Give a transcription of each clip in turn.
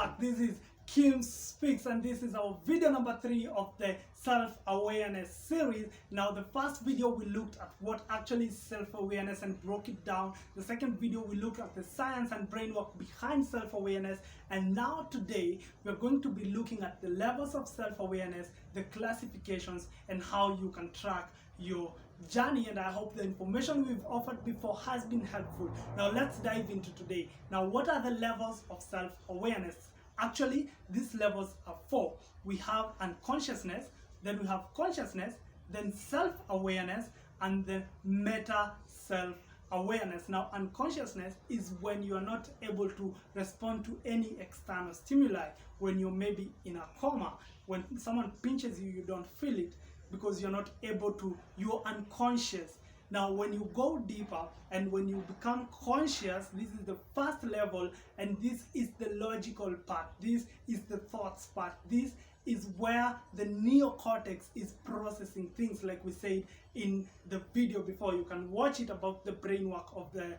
back. This is Kim Speaks, and this is our video number 3 of the self-awareness series. Now, the first video we looked at what actually is self-awareness and broke it down. The second video we looked at the science and brain work behind self-awareness, and now today we're going to be looking at the levels of self-awareness, the classifications, and how you can track your journey. And I hope the information we've offered before has been helpful. Now let's dive into today. Now, what are the levels of self-awareness? Actually, these levels are 4. We have unconsciousness, then we have consciousness, then self-awareness, and then meta self-awareness. Now, unconsciousness is when you are not able to respond to any external stimuli, when you're maybe in a coma, when someone pinches you, you don't feel it because you're not able to, you're unconscious. Now, when you go deeper and when you become conscious, this is the first level, and this is the logical part. This is the thoughts part. This is where the neocortex is processing things, like we said in the video before. You can watch it about the brain work of the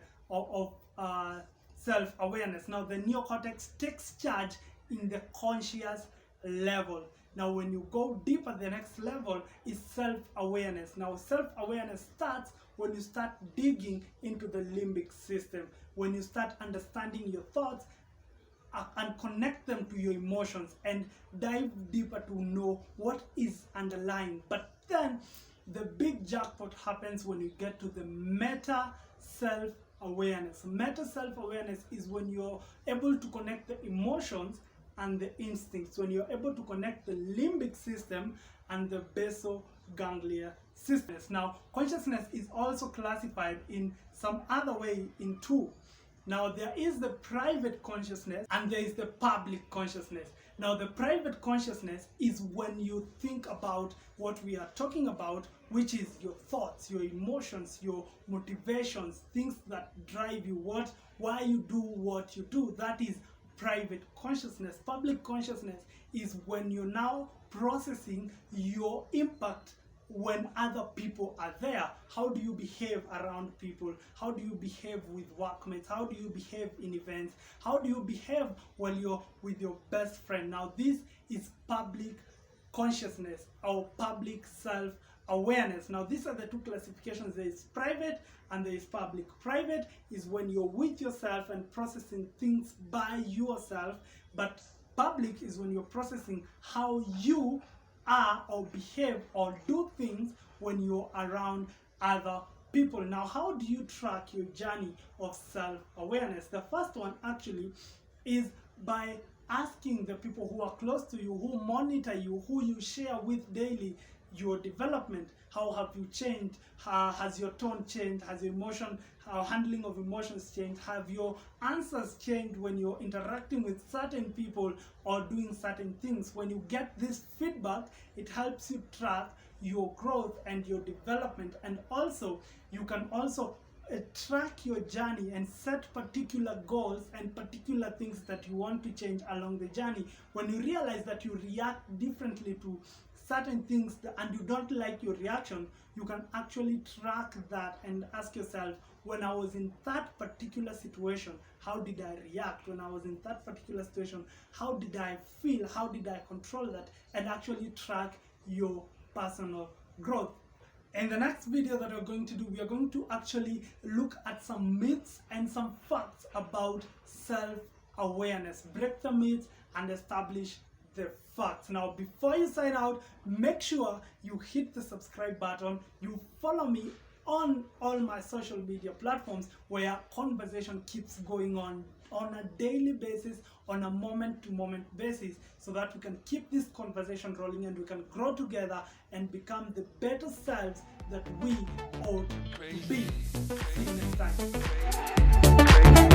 self-awareness. Now, the neocortex takes charge in the conscious level. Now, when you go deeper, the next level is self-awareness. Now, self-awareness starts when you start digging into the limbic system, when you start understanding your thoughts and connect them to your emotions and dive deeper to know what is underlying. But then the big jackpot happens when you get to the meta self-awareness. Meta self-awareness is when you're able to connect the emotions and the instincts, when you're able to connect the limbic system and the basal ganglia system. Now, consciousness is also classified in some other way in 2. Now, there is the private consciousness and there is the public consciousness. Now, the private consciousness is when you think about what we are talking about, which is your thoughts, your emotions, your motivations, things that drive you, why you do what you do. That is private consciousness. Public consciousness is when you're now processing your impact when other people are there. How do you behave around people? How do you behave with workmates? How do you behave in events? How do you behave while you're with your best friend? Now, this is public consciousness or public self-awareness. Now, these are the 2 classifications. There is private and there is public. Private is when you're with yourself and processing things by yourself, but public is when you're processing how you are or behave or do things when you're around other people. Now, how do you track your journey of self-awareness? The first one actually is by asking the people who are close to you, who monitor you, who you share with daily, your development. How have you changed? Has your tone changed? Has your handling of emotions changed? Have your answers changed when you're interacting with certain people or doing certain things? When you get this feedback, it helps you track your growth and your development. And also, you can also track your journey and set particular goals and particular things that you want to change along the journey. When you realize that you react differently to certain things and you don't like your reaction, you can actually track that and ask yourself, when I was in that particular situation, how did I react? When I was in that particular situation, how did I feel? How did I control that? And actually track your personal growth. In the next video that we're going to do, we are going to actually look at some myths and some facts about self-awareness. Break the myths and establish the facts. Now, before you sign out, make sure you hit the subscribe button. You follow me on all my social media platforms, where conversation keeps going on a daily basis, on a moment-to-moment basis, so that we can keep this conversation rolling and we can grow together and become the better selves that we ought to be. See you next time.